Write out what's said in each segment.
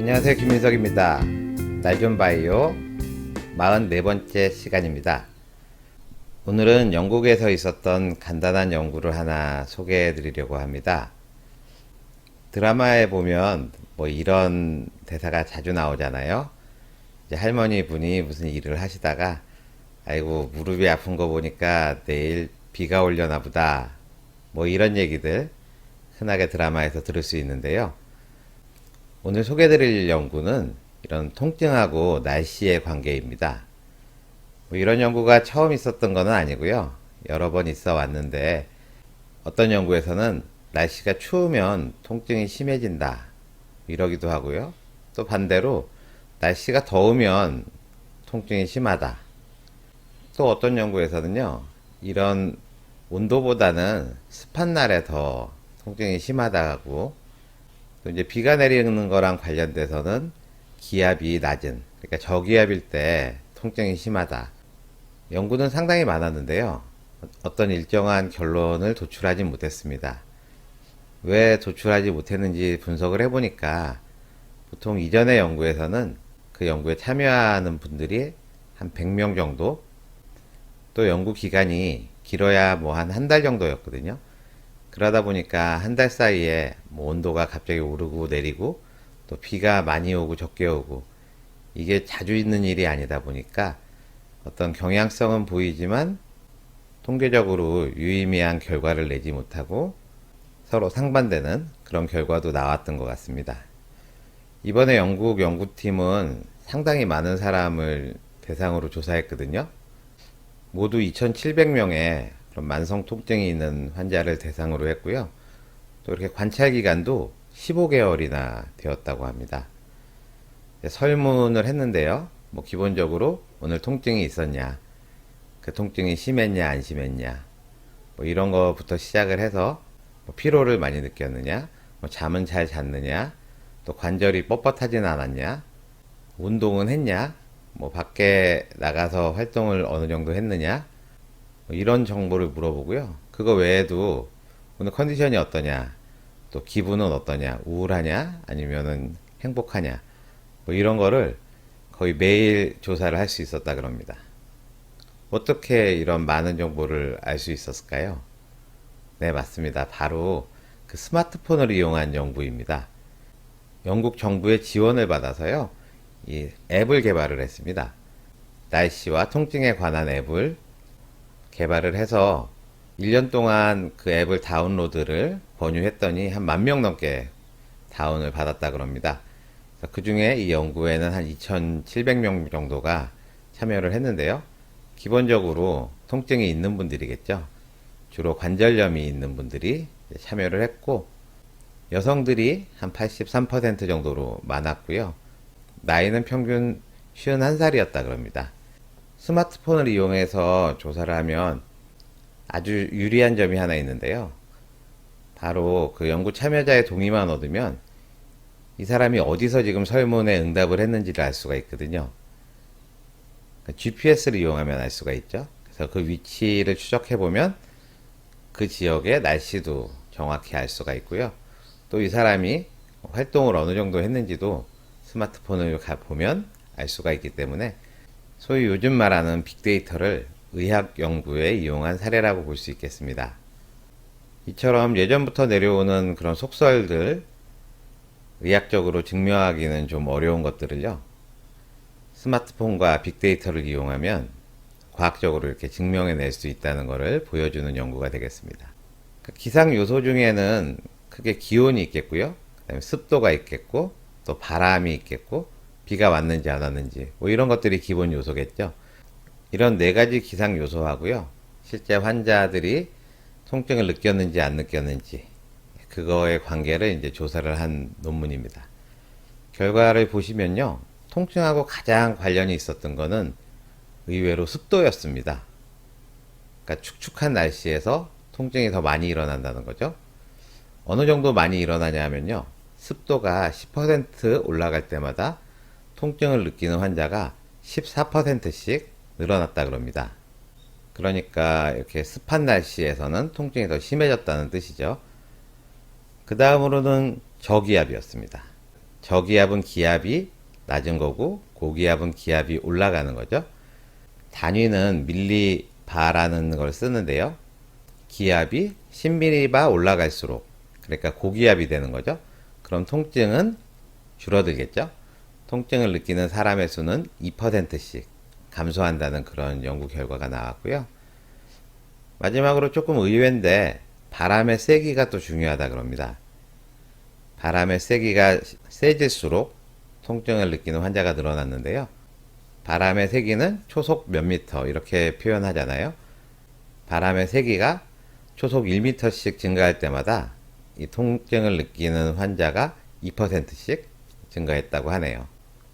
안녕하세요, 김민석입니다. 날좀바이오 44번째 시간입니다. 오늘은 영국에서 있었던 간단한 연구를 하나 소개해 드리려고 합니다. 드라마에 보면 뭐 이런 대사가 자주 나오잖아요. 이제 할머니 분이 무슨 일을 하시다가 아이고 무릎이 아픈 거 보니까 내일 비가 오려나 보다, 뭐 이런 얘기들 흔하게 드라마에서 들을 수 있는데요. 오늘 소개드릴 연구는 이런 통증하고 날씨의 관계입니다. 뭐 이런 연구가 처음 있었던 건 아니고요. 여러 번 있어 왔는데, 어떤 연구에서는 날씨가 추우면 통증이 심해진다 이러기도 하고요. 또 반대로 날씨가 더우면 통증이 심하다. 또 어떤 연구에서는요, 이런 온도보다는 습한 날에 더 통증이 심하다고, 또 이제 비가 내리는 거랑 관련돼서는 기압이 낮은, 그러니까 저기압일 때 통증이 심하다. 연구는 상당히 많았는데요. 어떤 일정한 결론을 도출하지 못했습니다. 왜 도출하지 못했는지 분석을 해보니까 보통 이전의 연구에서는 그 연구에 참여하는 분들이 한 100명 정도, 또 연구 기간이 길어야 뭐 한 달 정도였거든요. 그러다 보니까 한 달 사이에 뭐 온도가 갑자기 오르고 내리고, 또 비가 많이 오고 적게 오고, 이게 자주 있는 일이 아니다 보니까 어떤 경향성은 보이지만 통계적으로 유의미한 결과를 내지 못하고 서로 상반되는 그런 결과도 나왔던 것 같습니다. 이번에 영국 연구팀은 상당히 많은 사람을 대상으로 조사했거든요. 모두 2,700명의 그런 만성 통증이 있는 환자를 대상으로 했고요. 또 이렇게 관찰 기간도 15개월이나 되었다고 합니다. 설문을 했는데요. 뭐 기본적으로 오늘 통증이 있었냐, 그 통증이 심했냐 안 심했냐, 뭐 이런 거부터 시작을 해서 뭐 피로를 많이 느꼈느냐, 뭐 잠은 잘 잤느냐, 또 관절이 뻣뻣하진 않았냐, 운동은 했냐, 뭐 밖에 나가서 활동을 어느 정도 했느냐, 뭐 이런 정보를 물어보고요. 그거 외에도 오늘 컨디션이 어떠냐, 또 기분은 어떠냐, 우울하냐 아니면은 행복하냐, 뭐 이런 거를 거의 매일 조사를 할 수 있었다 그럽니다. 어떻게 이런 많은 정보를 알 수 있었을까요? 네, 맞습니다. 바로 그 스마트폰을 이용한 연구입니다. 영국 정부의 지원을 받아서요, 이 앱을 개발을 했습니다. 날씨와 통증에 관한 앱을 개발을 해서 1년 동안 그 앱을 다운로드를 권유했더니 한 10,000명 넘게 다운을 받았다 그럽니다. 그 중에 이 연구에는 한 2,700명 정도가 참여를 했는데요. 기본적으로 통증이 있는 분들이겠죠. 주로 관절염이 있는 분들이 참여를 했고, 여성들이 한 83% 정도로 많았고요. 나이는 평균 51살이었다 그럽니다. 스마트폰을 이용해서 조사를 하면 아주 유리한 점이 하나 있는데요. 바로 그 연구 참여자의 동의만 얻으면 이 사람이 어디서 지금 설문에 응답을 했는지를 알 수가 있거든요. GPS를 이용하면 알 수가 있죠. 그래서 그 위치를 추적해보면 그 지역의 날씨도 정확히 알 수가 있고요. 또 이 사람이 활동을 어느 정도 했는지도 스마트폰을 보면 알 수가 있기 때문에 소위 요즘 말하는 빅데이터를 의학 연구에 이용한 사례라고 볼 수 있겠습니다. 이처럼 예전부터 내려오는 그런 속설들, 의학적으로 증명하기는 좀 어려운 것들을요, 스마트폰과 빅데이터를 이용하면 과학적으로 이렇게 증명해낼 수 있다는 것을 보여주는 연구가 되겠습니다. 기상 요소 중에는 크게 기온이 있겠고요, 그다음에 습도가 있겠고, 또 바람이 있겠고, 비가 왔는지 안 왔는지, 뭐 이런 것들이 기본 요소겠죠. 이런 네 가지 기상 요소하고요, 실제 환자들이 통증을 느꼈는지 안 느꼈는지, 그거의 관계를 이제 조사를 한 논문입니다. 결과를 보시면요, 통증하고 가장 관련이 있었던 거는 의외로 습도였습니다. 그러니까 축축한 날씨에서 통증이 더 많이 일어난다는 거죠. 어느 정도 많이 일어나냐 하면요, 습도가 10% 올라갈 때마다 통증을 느끼는 환자가 14%씩 늘어났다 그럽니다. 그러니까 이렇게 습한 날씨에서는 통증이 더 심해졌다는 뜻이죠. 그 다음으로는 저기압이었습니다. 저기압은 기압이 낮은 거고 고기압은 기압이 올라가는 거죠. 단위는 밀리바라는 걸 쓰는데요. 기압이 10m바 올라갈수록, 그러니까 고기압이 되는 거죠. 그럼 통증은 줄어들겠죠. 통증을 느끼는 사람의 수는 2%씩 감소한다는 그런 연구 결과가 나왔고요. 마지막으로 조금 의외인데 바람의 세기가 또 중요하다 그럽니다. 바람의 세기가 세질수록 통증을 느끼는 환자가 늘어났는데요. 바람의 세기는 초속 몇 미터 이렇게 표현하잖아요. 바람의 세기가 초속 1m씩 증가할 때마다 이 통증을 느끼는 환자가 2%씩 증가했다고 하네요.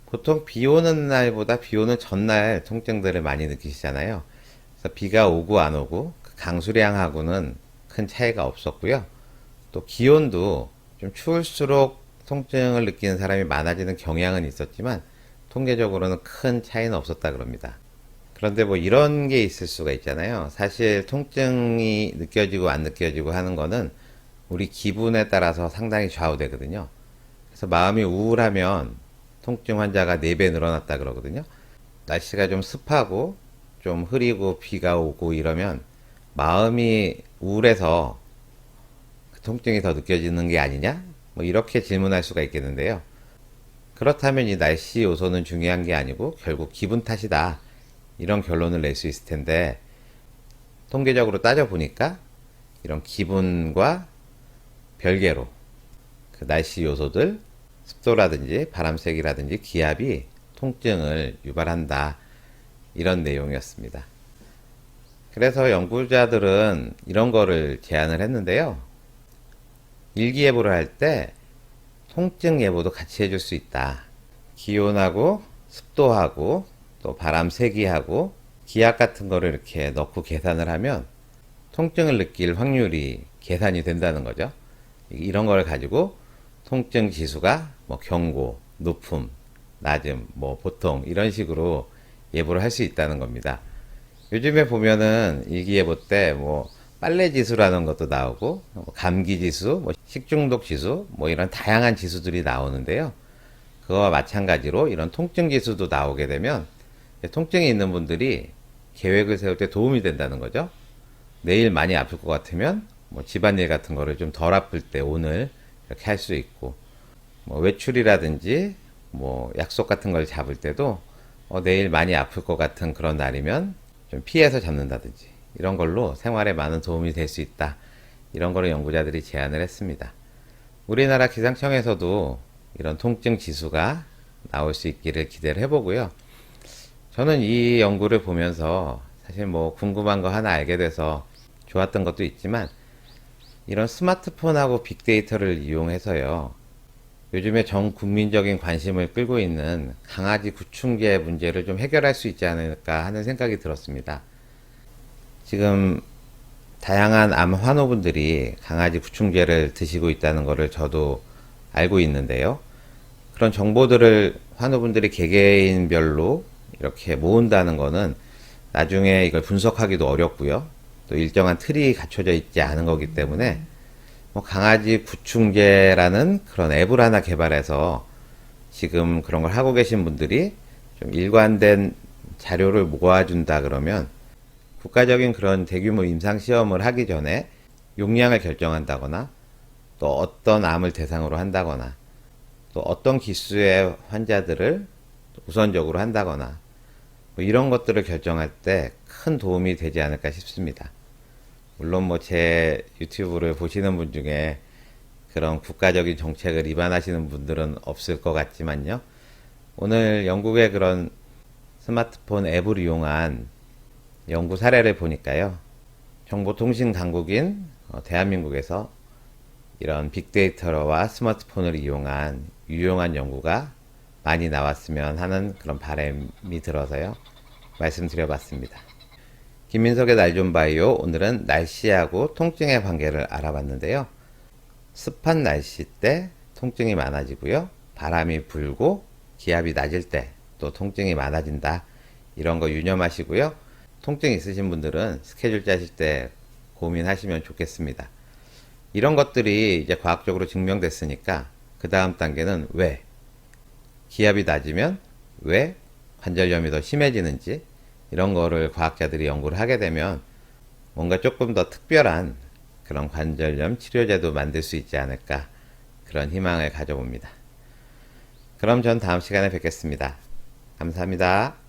보통 비 오는 날보다 비 오는 전날 통증들을 많이 느끼시잖아요. 그래서 비가 오고 안 오고 그 강수량하고는 큰 차이가 없었고요. 또 기온도 좀 추울수록 통증을 느끼는 사람이 많아지는 경향은 있었지만 통계적으로는 큰 차이는 없었다 그럽니다. 그런데 뭐 이런 게 있을 수가 있잖아요. 사실 통증이 느껴지고 안 느껴지고 하는 거는 우리 기분에 따라서 상당히 좌우되거든요. 그래서 마음이 우울하면 통증 환자가 4배 늘어났다 그러거든요. 날씨가 좀 습하고 좀 흐리고 비가 오고 이러면 마음이 우울해서 그 통증이 더 느껴지는 게 아니냐? 뭐 이렇게 질문할 수가 있겠는데요. 그렇다면 이 날씨 요소는 중요한 게 아니고 결국 기분 탓이다. 이런 결론을 낼 수 있을 텐데 통계적으로 따져보니까 이런 기분과 별개로 그 날씨 요소들, 습도라든지 바람세기라든지 기압이 통증을 유발한다. 이런 내용이었습니다. 그래서 연구자들은 이런 거를 제안을 했는데요. 일기예보를 할 때 통증 예보도 같이 해줄 수 있다. 기온하고 습도하고 또 바람 세기하고 기압 같은 거를 이렇게 넣고 계산을 하면 통증을 느낄 확률이 계산이 된다는 거죠. 이런 걸 가지고 통증 지수가 뭐 경고, 높음, 낮음, 뭐 보통 이런 식으로 예보를 할 수 있다는 겁니다. 요즘에 보면은 일기예보 때 뭐 빨래 지수라는 것도 나오고 감기 지수, 뭐 식중독 지수, 뭐 이런 다양한 지수들이 나오는데요. 그거와 마찬가지로 이런 통증 지수도 나오게 되면 통증이 있는 분들이 계획을 세울 때 도움이 된다는 거죠. 내일 많이 아플 것 같으면 뭐 집안일 같은 거를 좀 덜 아플 때 오늘 이렇게 할 수 있고, 뭐 외출이라든지 뭐 약속 같은 걸 잡을 때도 내일 많이 아플 것 같은 그런 날이면 좀 피해서 잡는다든지 이런 걸로 생활에 많은 도움이 될 수 있다. 이런 거를 연구자들이 제안을 했습니다. 우리나라 기상청에서도 이런 통증 지수가 나올 수 있기를 기대를 해보고요. 저는 이 연구를 보면서 사실 뭐 궁금한 거 하나 알게 돼서 좋았던 것도 있지만 이런 스마트폰하고 빅데이터를 이용해서요. 요즘에 전 국민적인 관심을 끌고 있는 강아지 구충제 문제를 좀 해결할 수 있지 않을까 하는 생각이 들었습니다. 지금 다양한 암 환우분들이 강아지 구충제를 드시고 있다는 것을 저도 알고 있는데요. 그런 정보들을 환우분들이 개개인별로 이렇게 모은다는 거는 나중에 이걸 분석하기도 어렵고요. 또 일정한 틀이 갖춰져 있지 않은 거기 때문에 뭐 강아지 구충제라는 그런 앱을 하나 개발해서 지금 그런 걸 하고 계신 분들이 좀 일관된 자료를 모아준다 그러면 국가적인 그런 대규모 임상시험을 하기 전에 용량을 결정한다거나 또 어떤 암을 대상으로 한다거나 또 어떤 기수의 환자들을 우선적으로 한다거나 뭐 이런 것들을 결정할 때 큰 도움이 되지 않을까 싶습니다. 물론 뭐 제 유튜브를 보시는 분 중에 그런 국가적인 정책을 위반하시는 분들은 없을 것 같지만요. 오늘 영국의 그런 스마트폰 앱을 이용한 연구 사례를 보니까요. 정보통신 강국인 대한민국에서 이런 빅데이터와 스마트폰을 이용한 유용한 연구가 많이 나왔으면 하는 그런 바람이 들어서요. 말씀드려봤습니다. 김민석의 날 좀 봐요. 오늘은 날씨하고 통증의 관계를 알아봤는데요. 습한 날씨 때 통증이 많아지고요. 바람이 불고 기압이 낮을 때 또 통증이 많아진다. 이런 거 유념하시고요. 통증 있으신 분들은 스케줄 짜실 때 고민하시면 좋겠습니다. 이런 것들이 이제 과학적으로 증명됐으니까 그 다음 단계는 왜? 기압이 낮으면 왜 관절염이 더 심해지는지 이런 거를 과학자들이 연구를 하게 되면 뭔가 조금 더 특별한 그런 관절염 치료제도 만들 수 있지 않을까, 그런 희망을 가져봅니다. 그럼 전 다음 시간에 뵙겠습니다. 감사합니다.